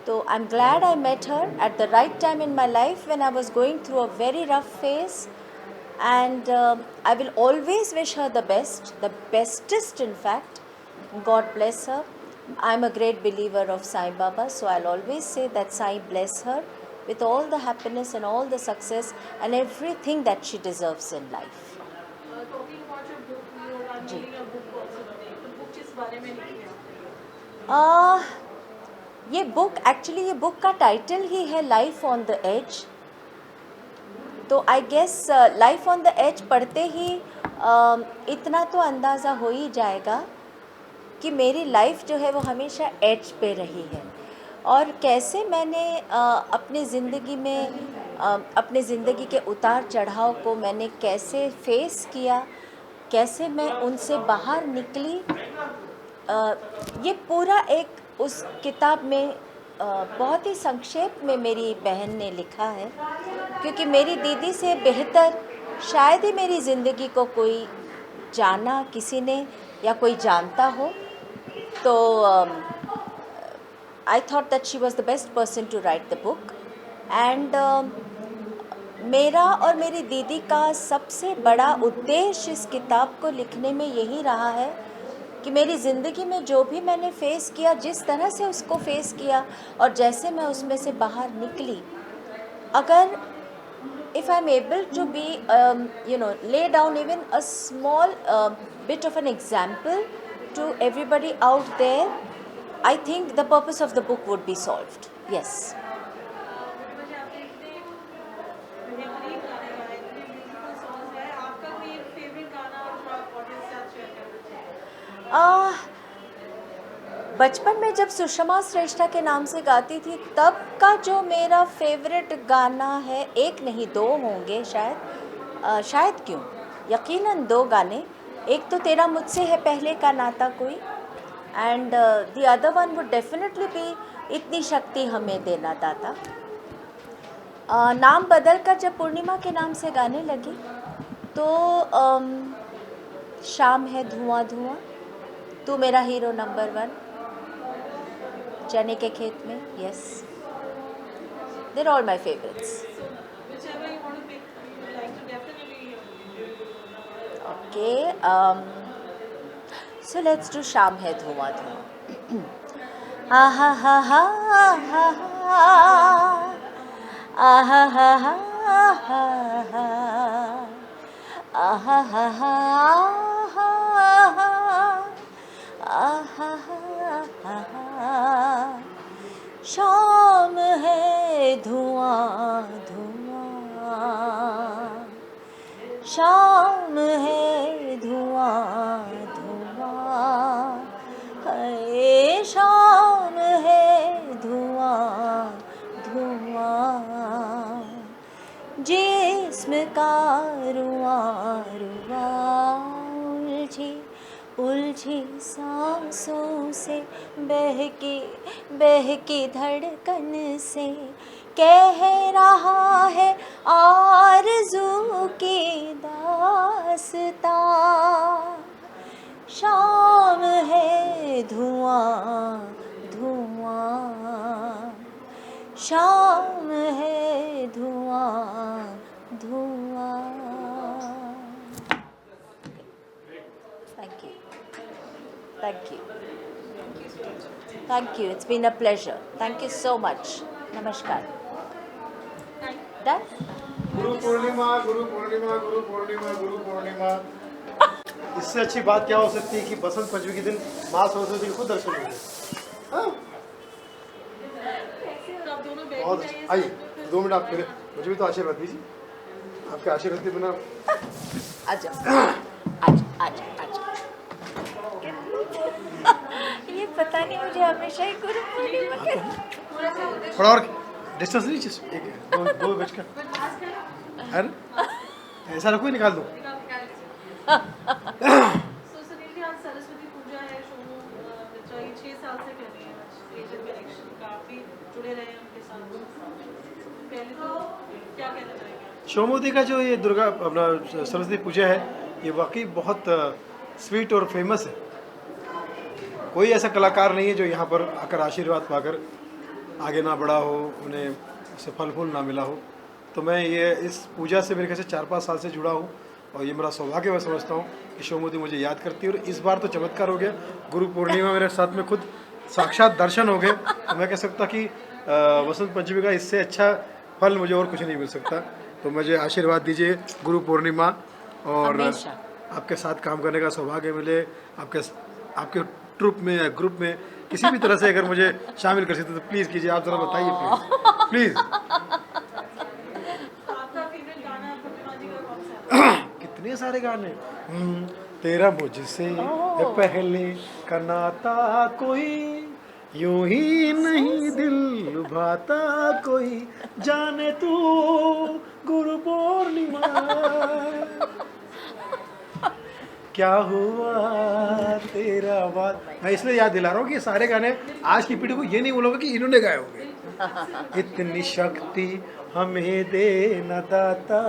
तो I am glad I met her at the right time in my life when I was going through a very rough phase, and I will always wish her the best, the bestest in fact. God bless her. I'm a great believer of Sai Baba, so I'll always say that Sai bless her with all the happiness and all the success and everything that she deserves in life. Talking about your book, you are unveiling a book also today. The book किस बारे में लिखी है? ये book का title ही है life on the edge. तो I guess life on the edge पढ़ते ही इतना तो अंदाज़ा हो ही जाएगा कि मेरी लाइफ जो है वो हमेशा एज पे रही है और कैसे मैंने अपनी ज़िंदगी में अपने ज़िंदगी के उतार चढ़ाव को मैंने कैसे फेस किया, कैसे मैं उनसे बाहर निकली। ये पूरा एक उस किताब में बहुत ही संक्षेप में मेरी बहन ने लिखा है, क्योंकि मेरी दीदी से बेहतर शायद ही मेरी ज़िंदगी को कोई जाना किसी ने या कोई जानता हो। तो I thought that she was the best person to write the book. And मेरा और मेरी दीदी का सबसे बड़ा उद्देश्य इस किताब को लिखने में यही रहा है कि मेरी ज़िंदगी में जो भी मैंने फ़ेस किया, जिस तरह से उसको फ़ेस किया और जैसे मैं उसमें से बाहर निकली, अगर if I'm able to be lay down even a small bit of an example to everybody out there, I think the purpose of the book would be solved. Yes. बचपन में जब सुषमा श्रेष्ठा के नाम से गाती थी तब का जो मेरा फेवरेट गाना है, एक नहीं दो होंगे शायद क्यों, यकीनन दो गाने। एक तो तेरा मुझसे है पहले का नाता कोई, and the other one would definitely be इतनी शक्ति हमें देना दाता। नाम बदल कर जब पूर्णिमा के नाम से गाने लगी तो शाम है धुआं धुआं, तू मेरा हीरो नंबर 1, चने के खेत में, yes, there all my favourites. Okay, so let's do शाम है धुआं धुआं। आहा हा हा हा आहा हा हा आहा हा हा शाम है धुआं धुआं, शाम है धुआं धुआं, है शाम है धुआं धुआं। उलझी सांसों से बहकी धड़कन से कह रहा है आरज़ू की दास्तां। शाम है धुआं धुआं, शाम है धुआं धुआं। Thank you. Thank you. Thank you. It's been a pleasure. Thank you so much. Namaskar. Done? Guru Purnima, Guru Purnima, Guru Purnima, Guru Purnima. इससे अच्छी बात क्या हो सकती है कि बसंत पंचमी के दिन माँ सरस्वती के खुद दर्शन होंगे। और आइए 2 मिनट आप फिर मुझे भी तो आशीर्वाद दीजिए। आपके आशीर्वाद के बिना ये पता नहीं मुझे हमेशा ही गुरु पूर्णिमा के थोड़ा और डिस्टेंस नहीं चाहिए। एक दो बजकर अरे ऐसा रखो, निकाल दो। सुनील जी, आज सरस्वती पूजा है, सोनू मित्रा ये 6 साल से कर रहे हैं एशियन कनेक्शन, काफ़ी जुड़े रहे हैं उनके साथ। पहले तो क्या कहना चाहेंगे? सोमवती का जो ये दुर्गा अपना सरस्वती पूजा है, ये वाकई बहुत स्वीट और फेमस है। कोई ऐसा कलाकार नहीं है जो यहाँ पर आकर आशीर्वाद पाकर आगे ना बढ़ा हो, उन्हें उससे फल फूल ना मिला हो। तो मैं ये इस पूजा से मेरे ख्याल से 4-5 साल से जुड़ा हूँ और ये मेरा सौभाग्य मैं समझता हूँ कि सोमवती मुझे याद करती है। और इस बार तो चमत्कार हो गया, गुरु पूर्णिमा मेरे साथ में खुद साक्षात दर्शन हो गए। तो मैं कह सकता कि वसंत पंचमी का इससे अच्छा फल मुझे और कुछ नहीं मिल सकता। तो मुझे आशीर्वाद दीजिए गुरु पूर्णिमा, और आपके साथ काम करने का सौभाग्य मिले। आपके ट्रुप में या ग्रुप में किसी भी तरह से अगर मुझे शामिल कर सकते तो प्लीज़ कीजिए। आप ज़रा बताइए प्लीज़। आपका फेवरेट गाना प्रतिमा जी का कौन सा है? कितने सारे गाने। तेरा मुझसे पहले का नाता कोई, यूं ही नहीं दिल लुभाता कोई, जाने तू गुरु पूर्णिमा क्या हुआ तेरा बात। मैं इसलिए याद दिला रहा हूँ कि ये सारे गाने आज की पीढ़ी को ये नहीं बोलोगे कि इन्होंने गाए होंगे। इतनी शक्ति हमें दे न दाता।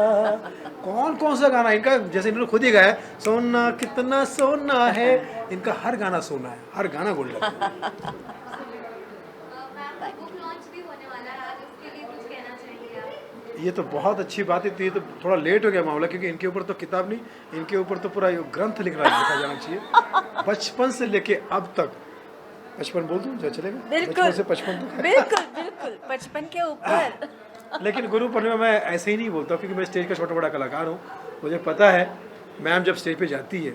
कौन कौन सा गाना इनका, जैसे इन्होंने खुद ही गाया सोना कितना सोना है, इनका हर गाना सोना है, हर गाना गोल्डन है। ये तो बहुत अच्छी बात है। तो ये तो थोड़ा लेट हो गया मामला, क्योंकि इनके ऊपर तो किताब नहीं, इनके ऊपर तो पूरा ग्रंथ लिखा जाना चाहिए। बचपन से लेके अब तक, बचपन बोल दूं जो चलेगा, बचपन से 55 तक। बिल्कुल बिल्कुल बचपन के ऊपर। लेकिन गुरु पूर्णिमा मैं ऐसे ही नहीं बोलता, क्योंकि मैं स्टेज का छोटा बड़ा कलाकार हूँ। मुझे पता है मैम जब स्टेज पे जाती है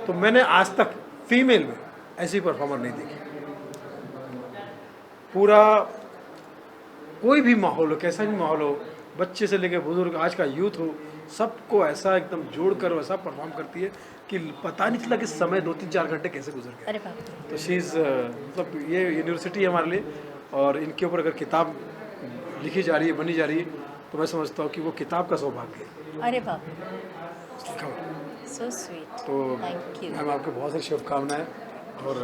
तो मैंने आज तक फीमेल में ऐसी परफॉर्मर नहीं देखी। पूरा कोई भी माहौल हो, कैसा भी माहौल हो, बच्चे से लेकर बुजुर्ग, आज का यूथ हो, सबको ऐसा एकदम जोड़ कर वैसा परफॉर्म करती है कि पता नहीं चला कि समय 2-3-4 घंटे कैसे गुजर गए। अरे बाप। तो शी इज़ मतलब ये यूनिवर्सिटी है हमारे लिए, और इनके ऊपर अगर किताब लिखी जा रही है, बनी जा रही है, तो मैं समझता हूँ कि वो किताब का सौभाग्य है। अरे बाप, सो स्वीट। तो थैंक यू मैम आपको बहुत सारी शुभकामनाएं, और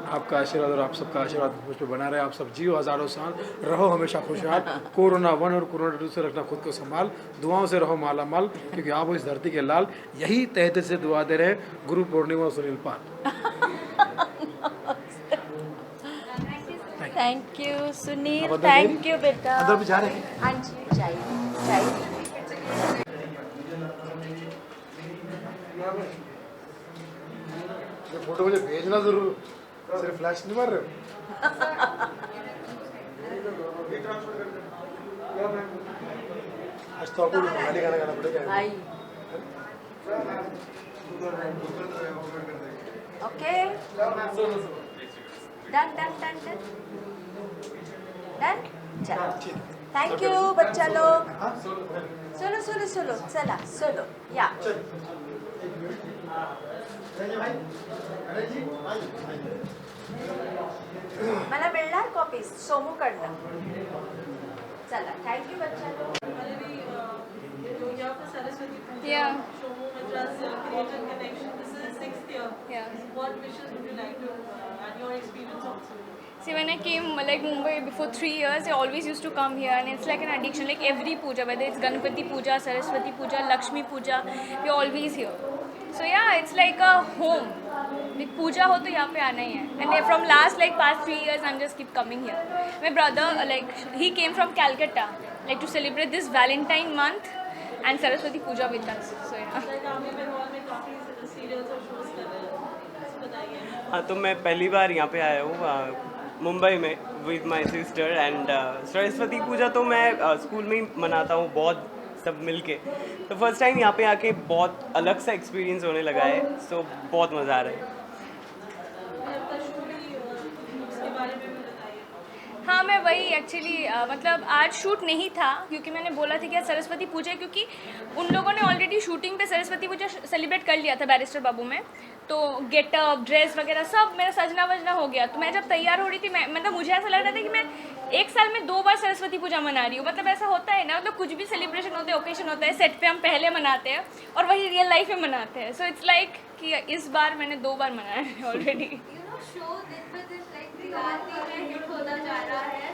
आपका आशीर्वाद और आप सबका आशीर्वाद मुझ पर बना रहे। आप सब जियो हज़ारों साल, रहो हमेशा खुशहाल। कोरोना 1 और कोरोना 2 से रखना खुद को संभाल, दुआओं से रहो माला माल, क्योंकि आप इस धरती के लाल। यही तहे दिल से दुआ दे रहे हैं Guru Purnima Sunil Pal. Thank you Sunil, thank you बेटा। अंदर भी जा रहे हैं? हाँ जी चाहिए। ये फोटो मुझे भेजना जरूर, सिर्फ फ्लैश नहीं मार रहे हो। आज तो आपको बंगाली गाना गाना पड़ेगा। Okay done. थैंक यू बच्चा लोग। सोलो चला सोलो या मला मिळणार कॉपीज सोमूकडनं। चला थँक्यू बच्चा लोग। जो यहाँ पर सरस्वती पूजा, Yeah. Somu मित्रा's creative connection, this is 6th year. Yeah. What wishes would you like to and your experience also? See, when I came like Mumbai before 3 years, I always used to come here, and it's like an addiction. Like every puja, whether it's Ganpati puja, Saraswati puja, Lakshmi puja, we're always here. So yeah, it's like a home. Like puja ho to यहाँ पे आना ही है. And from past 3 years, I'm just keep coming here. My brother, he came from Calcutta, like to celebrate this Valentine month and Saraswati puja with us. So yeah. Like आप बंगाल में काफी serials और shows कर रहे हैं, बताइए. हाँ, तो मैं पहली बार यहाँ पे आया हूँ मुंबई में with my sister and Saraswati Puja तो मैं स्कूल में ही मनाता हूँ बहुत सब मिलके. तो फर्स्ट टाइम यहाँ पे आके बहुत अलग सा एक्सपीरियंस होने लगा है. सो बहुत मज़ा आ रहा है. हाँ, मैं वही एक्चुअली मतलब आज शूट नहीं था क्योंकि मैंने बोला था कि आज सरस्वती पूजा है, क्योंकि उन लोगों ने ऑलरेडी शूटिंग पे सरस्वती पूजा सेलिब्रेट कर लिया था बैरिस्टर बाबू में. तो गेटअप, ड्रेस वगैरह सब मेरा सजना वजना हो गया. तो मैं जब तैयार हो रही थी, मतलब मुझे ऐसा लग रहा था कि मैं 1 साल में 2 बार सरस्वती पूजा मना रही हूँ. मतलब ऐसा होता है ना, मतलब कुछ भी सेलिब्रेशन होता है, ओकेशन होता है, सेट पे हम पहले मनाते हैं और वही रियल लाइफ में मनाते हैं. सो इट्स लाइक कि इस बार मैंने 2 बार मनाया है ऑलरेडी. शो दिन ब दिन में हिट होता जा रहा है.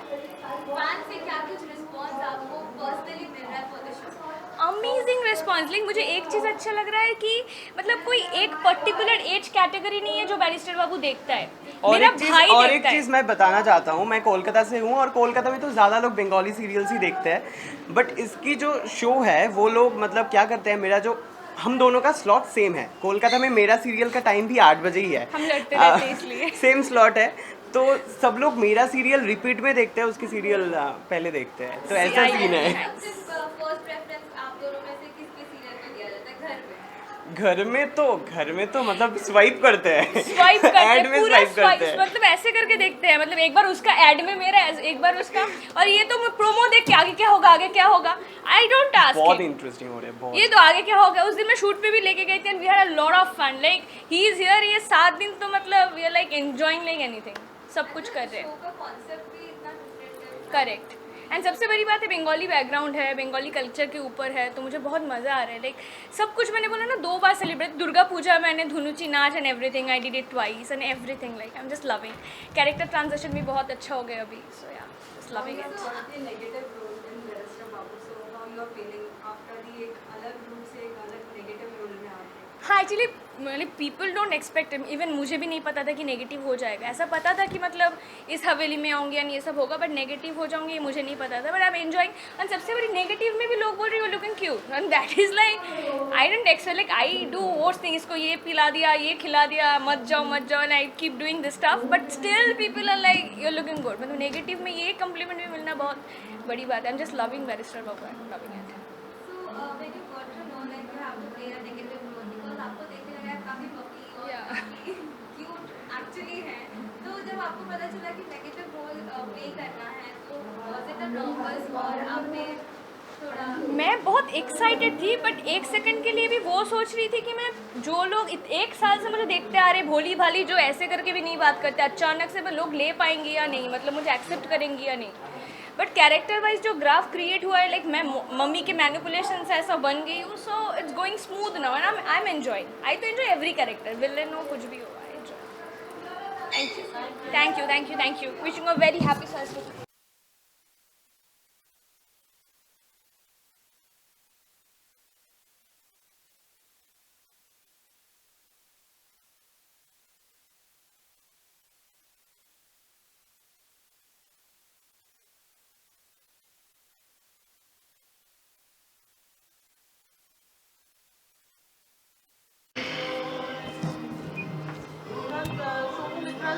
फैन से क्या कुछ रिस्पॉन्स आपको पर्सनली मिल रहा है for the show? Amazing response. Like मुझे एक चीज़ अच्छा लग रहा है कि मतलब कोई एक पर्टिकुलर एज कैटेगरी नहीं है जो बैरिस्टर बाबू देखता है. और एक है. चीज़ मैं बताना चाहता हूँ, मैं कोलकाता से हूँ और कोलकाता में तो ज़्यादा लोग बंगाली सीरियल्स ही देखते हैं. बट इसकी जो शो है वो लोग मतलब क्या करते हैं, मेरा जो हम दोनों का स्लॉट सेम है. कोलकाता में मेरा सीरियल का टाइम भी 8 बजे ही है. हम लड़ते रहते हैं इसलिए. सेम स्लॉट है. तो सब लोग मेरा सीरियल रिपीट में देखते हैं, उसकी सीरियल पहले देखते हैं. तो ऐसा सीन है. फर्स्ट प्रेफरेंस आप दोनों में से किसके सीरियल को दिया जाता है घर में? घर में तो मतलब स्वाइप करते हैं. स्वाइप करते हैं, ऐड में पूरा स्वाइप करते हैं. मतलब ऐसे करके देखते हैं. मतलब एक बार उसका ऐड में मेरा, एक बार उसका, और ये तो मैं प्रोमो देख के आगे क्या होगा, आगे क्या होगा, आई डोंट आस्क. बहुत इंटरेस्टिंग हो रहा है. बहुत. ये तो आगे क्या होगा. उस दिन मैं शूट पे भी लेके गई थी and we had a lot of fun. Like he is here. ये 7 दिन तो मतलब we are like enjoying like anything. सब कुछ कर रहे हैं. करेक्ट. एंड सबसे बड़ी बात है बंगाली बैकग्राउंड है, बंगाली कल्चर के ऊपर है, तो मुझे बहुत मज़ा आ रहा है. लाइक सब कुछ मैंने बोला ना 2 बार सेलिब्रेट. दुर्गा पूजा मैंने धुनुची नाच and everything I did it twice and everything. Like I am just loving. Character transition भी बहुत अच्छा हो गया अभी. सो या जस्ट लविंग इट. हाँ, एक्चुअली मतलब पीपल डोंट एक्सपेक्ट. इवन मुझे भी नहीं पता था कि नेगेटिव हो जाएगा. ऐसा पता था कि मतलब इस हवेली में आऊँगी एंड ये सब होगा, बट नेगेटिव हो जाऊँगी ये मुझे नहीं पता था. But I am enjoying. And सबसे बड़ी नेगेटिव में भी लोग बोल रहे हो looking cute and that is like I don't expect. Like I do worst thing. इसको ये पिला दिया, ये खिला दिया, मत जाओ and I keep doing this stuff, but still people are like you are looking good. मतलब नेगेटिव में ये कम्प्लीमेंट भी मिलना बहुत बड़ी बात है. I am just loving barrister Babu. I am loving it. Actually है. तो जब आपको पता चला कि नेगेटिव रोल प्ले करना है तो वाज इट अ नर्वस और आपने थोड़ा? मैं बहुत एक्साइटेड थी, बट 1 सेकंड के लिए भी वो सोच रही थी कि मैं जो लोग 1 साल से मुझे देखते आ रहे भोली भाली जो ऐसे करके भी नहीं बात करते, अचानक से वो लोग ले पाएंगे या नहीं, मतलब मुझे एक्सेप्ट करेंगी या नहीं. बट कैरेक्टर वाइज जो ग्राफ क्रिएट हुआ है, लाइक मैं मम्मी के मैनिपुलेशन से ऐसा बन गई हूँ. So it's going smooth now and I am enjoying. I तो एंजॉय एवरी कैरेक्टर, विलन हो कुछ भी हो. Thank you. Wishing a very happy Saraswati.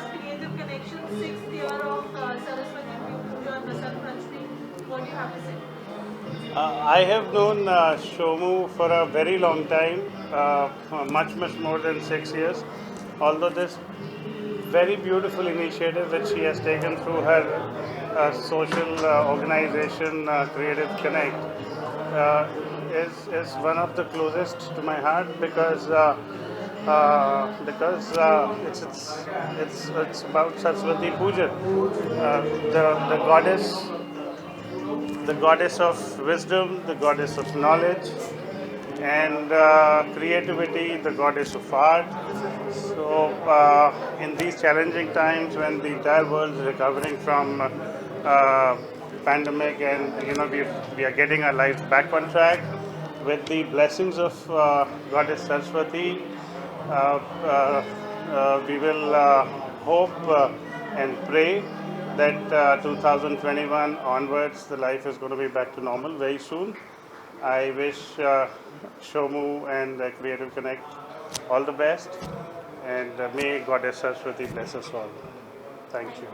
Creative Connection, 6th year of Saraswati Puja and Vasant Panchami. What do you have to say? I have known Shomu for a very long time, much more than 6 years. Although this very beautiful initiative that she has taken through her social organization, Creative Connect, is one of the closest to my heart because it's about Saraswati Puja, the goddess of wisdom, the goddess of knowledge, and creativity, the goddess of art. So in these challenging times when the entire world is recovering from pandemic, and we are getting our lives back on track with the blessings of goddess Saraswati, we will hope and pray that 2021 onwards the life is going to be back to normal very soon. I wish Shomu and Creative Connect all the best, and may Goddess Saraswati bless us all. Thank you.